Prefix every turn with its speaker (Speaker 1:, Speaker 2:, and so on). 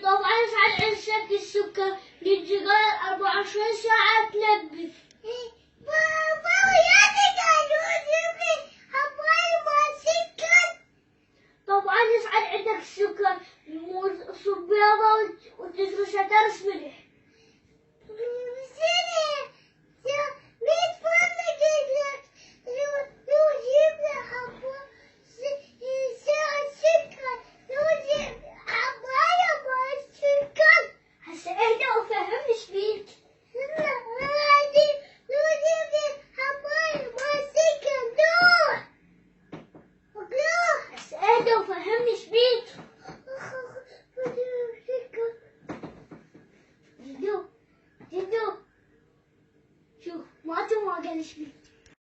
Speaker 1: طبعا ساعات عندك السكر للجيران 24 ساعة تلبس. بابا وياك قالوا جيب لي حباية مع سكر. طبعا يصعد عندك السكر صبيرة وتدرس درس ملح. شوف ما قالش بيه.